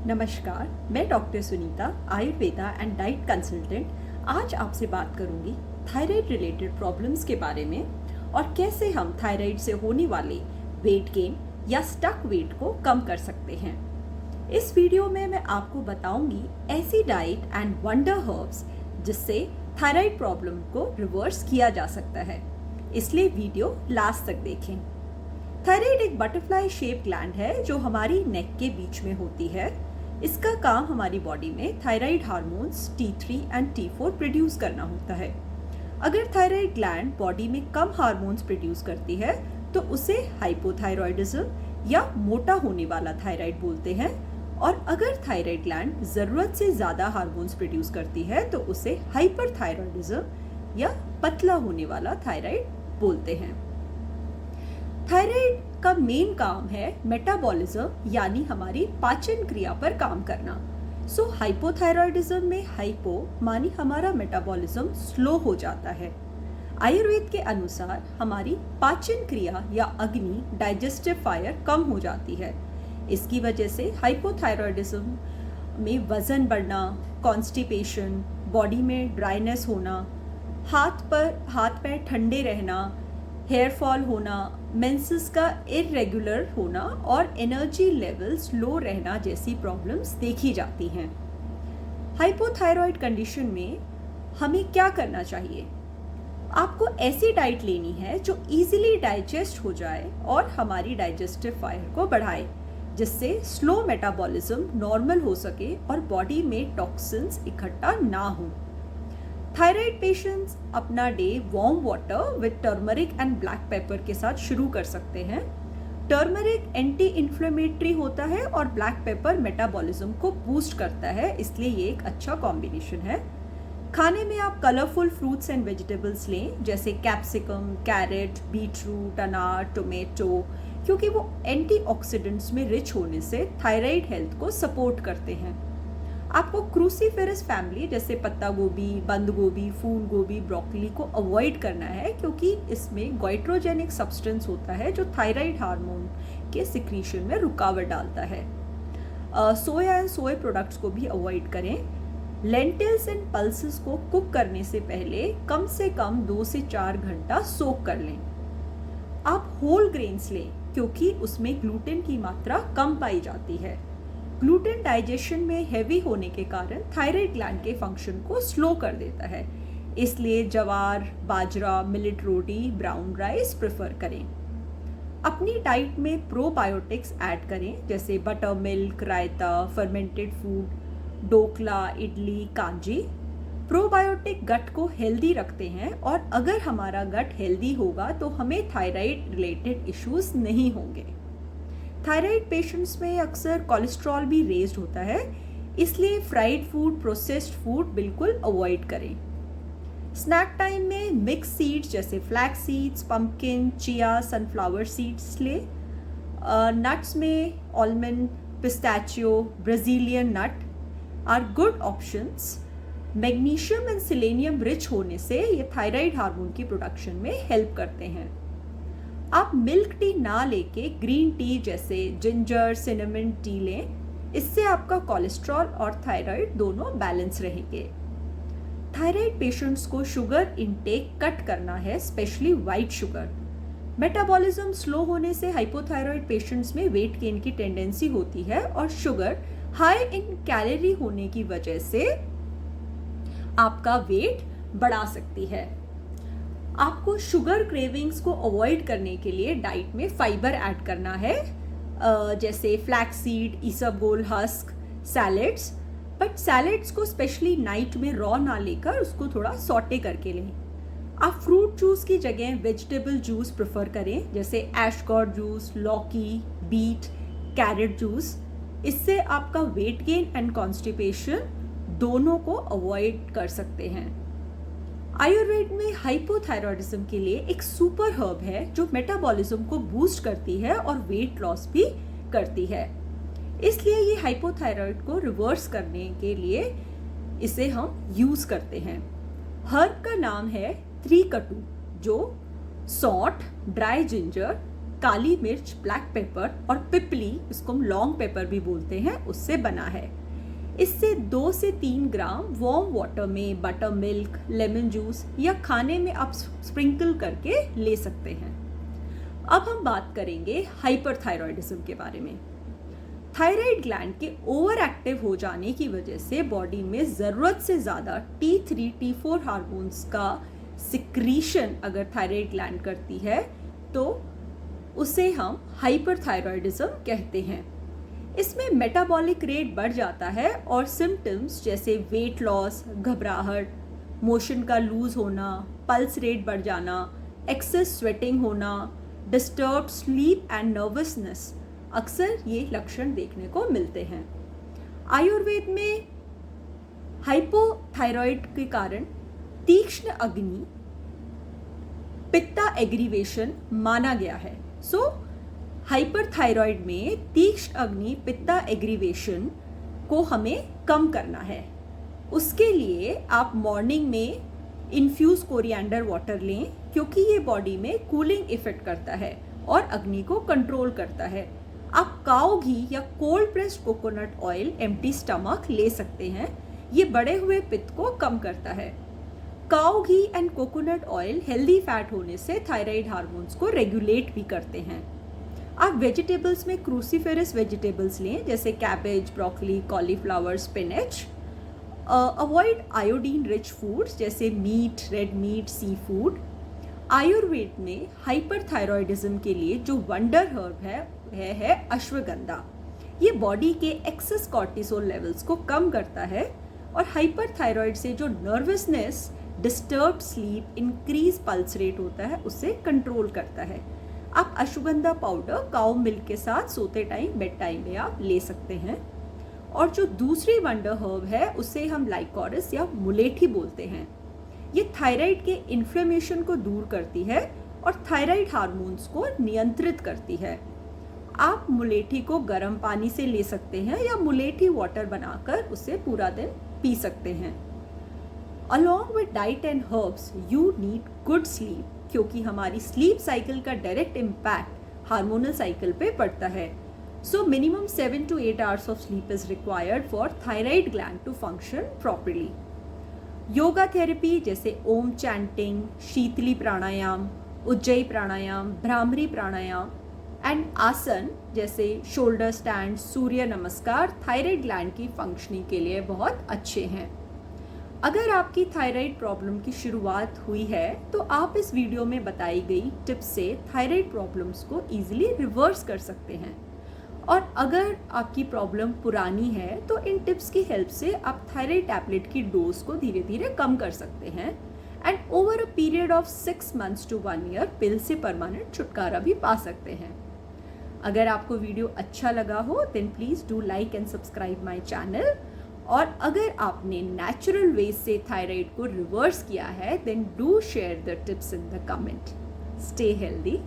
नमस्कार, मैं doctor Sunita, Ayurveda and diet consultant. आज आपसे बात करूंगी थायराइड रिलेटेड प्रॉब्लम्स के बारे में और कैसे हम थायराइड से होने वाले वेट गेन या स्टक वेट को कम कर सकते हैं। इस वीडियो में मैं आपको बताऊंगी ऐसी डाइट एंड वंडर हर्ब्स जिससे थायराइड प्रॉब्लम को रिवर्स किया जा सकता है, इसलिए वीडियो लास्ट तक देखें। थायराइड एक बटरफ्लाई शेप ग्लैंड है जो हमारी नेक के बीच में होती है। इसका काम हमारी बॉडी में thyroid hormones T3 and T4 produce करना होता है। अगर थायराइड ग्लैंड बॉडी में कम हार्मोन्स प्रोड्यूस करती है तो उसे हाइपोथायरॉयडिज्म या मोटा होने वाला थायराइड बोलते हैं, और अगर थायराइड ग्लैंड ज़रूरत से ज़्यादा हार्मोन्स प्रोड्यूस करती है तो उसे हाइपरथायरॉयडिज्म या पतला होने वाला थायराइड बोलते हैं। थायराइड का मेन काम है मेटाबॉलिज्म यानी हमारी पाचन क्रिया पर काम करना। सो हाइपोथायरॉयडिज्म में हाइपो मानी हमारा मेटाबॉलिज्म स्लो हो जाता है। आयुर्वेद के अनुसार हमारी पाचन क्रिया या अग्नि डाइजेस्टिव फायर कम हो जाती है। इसकी वजह से हाइपोथायरॉयडिज्म में वजन बढ़ना, कॉन्स्टिपेशन, बॉडी में ड्राइनेस होना, हाथ पैर ठंडे रहना, हेयर फॉल होना, मेंसेस का इरेगुलर होना और एनर्जी लेवल्स लो रहना जैसी प्रॉब्लम्स देखी जाती हैं। हाइपोथायरॉइड कंडीशन में हमें क्या करना चाहिए? आपको ऐसी डाइट लेनी है जो इजीली डाइजेस्ट हो जाए और हमारी डाइजेस्टिव फायर को बढ़ाए, जिससे स्लो मेटाबॉलिज्म नॉर्मल हो सके और बॉडी में टॉक्सिन्स इकट्ठा ना हो। थायराइड पेशेंट्स अपना day warm water with turmeric and black pepper के साथ शुरू कर सकते हैं। टर्मरिक एंटी इन्फ्लेमेटरी होता है और ब्लैक पेपर मेटाबॉलिज्म को बूस्ट करता है, इसलिए ये एक अच्छा कॉम्बिनेशन है। खाने में आप कलरफुल फ्रूट्स एंड वेजिटेबल्स लें, जैसे कैप्सिकम, कैरेट, बीटरूट, अनार, टोमेटो, क्योंकि वो एंटीऑक्सीडेंट्स में रिच होने से थायराइड हेल्थ को सपोर्ट करते हैं। आपको क्रूसीफेरस फैमिली जैसे पत्ता गोभी, बंद गोभी, फूल गोभी, ब्रोकली को अवॉइड करना है, क्योंकि इसमें गोइट्रोजेनिक सब्सटेंस होता है जो थायराइड हार्मोन के सिक्रीशन में रुकावट डालता है। सोया एंड सोया प्रोडक्ट्स को भी अवॉइड करें। लेंटिल्स एंड पल्सेस को कुक करने से पहले कम से कम 2 से 4 घंटा सोक कर लें। आप होल ग्रेन्स लें क्योंकि उसमें ग्लूटेन की मात्रा कम पाई जाती है। ग्लूटेन डाइजेशन में हैवी होने के कारण थायराइड ग्लैंड के फंक्शन को स्लो कर देता है, इसलिए ज्वार, बाजरा, मिलेट रोटी, ब्राउन राइस प्रेफर करें। अपनी डाइट में प्रोबायोटिक्स ऐड करें, जैसे butter milk, raita, fermented food, dhokla, idli, kanji. Probiotic gut को हेल्दी रखते हैं और अगर हमारा गट हेल्दी होगा तो हमें थायराइड रिलेटेड इश्यूज नहीं होंगे। थायराइड पेशेंट्स में अक्सर कोलेस्ट्रॉल भी रेज्ड होता है, इसलिए फ्राइड फूड, प्रोसेस्ड फूड बिल्कुल अवॉइड करें। स्नैक टाइम में मिक्स सीड्स जैसे flax seeds, pumpkin, chia, sunflower seeds ले। नट्स में almond, pistachio, Brazilian nut are good options. Magnesium and selenium rich होने से ये थायराइड हार्मोन की प्रोडक्शन में हेल्प करते हैं। आप मिल्क टी ना लेके ग्रीन टी जैसे जिंजर, सिनेमन टी लें, इससे आपका कोलेस्ट्रॉल और थायराइड दोनों बैलेंस रहेंगे। थायराइड पेशेंट्स को शुगर इनटेक कट करना है, specially white sugar. Metabolism slow होने से हाइपोथायरॉइड पेशेंट्स में वेट गेन की टेंडेंसी होती है और शुगर हाई इन कैलोरी होने की वजह से आपका वेट बढ़ा सकती है। आपको शुगर क्रेविंग्स को अवॉइड करने के लिए डाइट में फाइबर ऐड करना है, जैसे flax seed, isabgol husk, salads. But salads को स्पेशली नाइट में रॉ ना लेकर उसको थोड़ा सॉटे करके लें। आप फ्रूट जूस की जगह वेजिटेबल जूस प्रेफर करें, जैसे एशगॉर्ड जूस, लौकी, बीट, कैरेट जूस। इससे आपका वेट गेन एंड कॉन्स्टिपेशन दोनों को अवॉइड कर सकते हैं। आयुर्वेद में हाइपोथायरॉयडिज्म के लिए एक सुपर हर्ब है जो मेटाबॉलिज्म को बूस्ट करती है और वेट लॉस भी करती है, इसलिए ये हाइपोथायरॉयड को रिवर्स करने के लिए इसे हम यूज करते हैं। हर्ब का नाम है त्रिकटु, जो सौंठ, ड्राई जिंजर, काली मिर्च, ब्लैक पेपर और पिपली, इसको हम लॉन्ग पेपर भी बोलते हैं, उससे बना है। इससे 2 से 3 ग्राम वार्म वाटर में बटर मिल्क, लेमन जूस या खाने में आप स्प्रिंकल करके ले सकते हैं। अब हम बात करेंगे हाइपरथायरॉयडिज्म के बारे में। थायराइड ग्लैंड के ओवर एक्टिव हो जाने की वजह से बॉडी में ज़रूरत से ज़्यादा T3, T4 हार्मोन्स का सिक्रीशन अगर थायराइड ग्लैंड करती है तो उसे हम हाइपरथायरॉयडिज्म कहते हैं। इसमें मेटाबॉलिक रेट बढ़ जाता है और सिम्टम्स जैसे वेट लॉस, घबराहट, मोशन का लूज होना, पल्स रेट बढ़ जाना, एक्सेस स्वेटिंग होना, डिस्टर्ब्ड स्लीप एंड नर्वसनेस, अक्सर ये लक्षण देखने को मिलते हैं। आयुर्वेद में हाइपोथायरॉइड के कारण तीक्ष्ण अग्नि, पित्ता एग्रीवेशन माना गया है। सो हाइपरथायरॉइड में तीक्ष्ण अग्नि, पित्ता एग्रीवेशन को हमें कम करना है। उसके लिए आप मॉर्निंग में इन्फ्यूज कोरिएंडर वाटर लें, क्योंकि ये बॉडी में कूलिंग इफेक्ट करता है और अग्नि को कंट्रोल करता है। आप काऊ घी या cold pressed coconut oil empty stomach ले सकते हैं, ये बढ़े हुए पित्त को कम करता है। काऊ घी and coconut oil healthy fat होने से थायराइड हार्मोन्स को रेगुलेट भी करते हैं। आप वेजिटेबल्स में क्रूसीफेरस वेजिटेबल्स लें, जैसे cabbage, broccoli, cauliflower, spinach. Avoid iodine rich foods जैसे meet, red meat, sea food. Ayurveda में हाइपरथायरॉयडिज्म के लिए जो वंडर हर्ब है अश्वगंधा। ये बॉडी के एक्सेस कॉर्टिसोल लेवल्स को कम करता है और हाइपरथायरॉयड से जो nervousness, disturbed sleep, increase pulse rate होता है, उससे कंट्रोल करता है। आप अश्वगंधा पाउडर काऊ मिल्क के साथ सोते टाइम, बेड टाइम में आप ले सकते हैं। और जो दूसरी वंडर हर्ब है उसे हम लाइकोरिस या मुलेठी बोलते हैं। ये थायराइड के इन्फ्लेमेशन को दूर करती है और थायराइड हार्मोन्स को नियंत्रित करती है। आप मुलेठी को गर्म पानी से ले सकते हैं या मुलेठी वाटर बनाकर उसे पूरा दिन पी सकते हैं। Along with diet and herbs you need good sleep, क्योंकि हमारी स्लीप साइकिल का डायरेक्ट इम्पैक्ट हार्मोनल साइकिल पे पड़ता है। So minimum 7 to 8 hours of sleep is required for thyroid gland to function properly. Yoga therapy जैसे Om chanting, Sheetali pranayama, Ujjayi pranayama, Bhramari pranayama and asana जैसे shoulder stand, सूर्य नमस्कार thyroid gland की फंक्शनिंग के लिए बहुत अच्छे हैं। अगर आपकी थायराइड प्रॉब्लम की शुरुआत हुई है तो आप इस वीडियो में बताई गई टिप्स से थायराइड प्रॉब्लम्स को ईजिली रिवर्स कर सकते हैं। और अगर आपकी प्रॉब्लम पुरानी है तो इन टिप्स की हेल्प से आप थायराइड टैबलेट की डोज को धीरे धीरे कम कर सकते हैं and over a period of 6 months to 1 year पिल से परमानेंट छुटकारा भी पा सकते हैं। अगर आपको वीडियो अच्छा लगा हो then please do like and subscribe my channel. और अगर आपने नेचुरल वे से थायराइड को रिवर्स किया है then do share the tips in the comment. Stay healthy.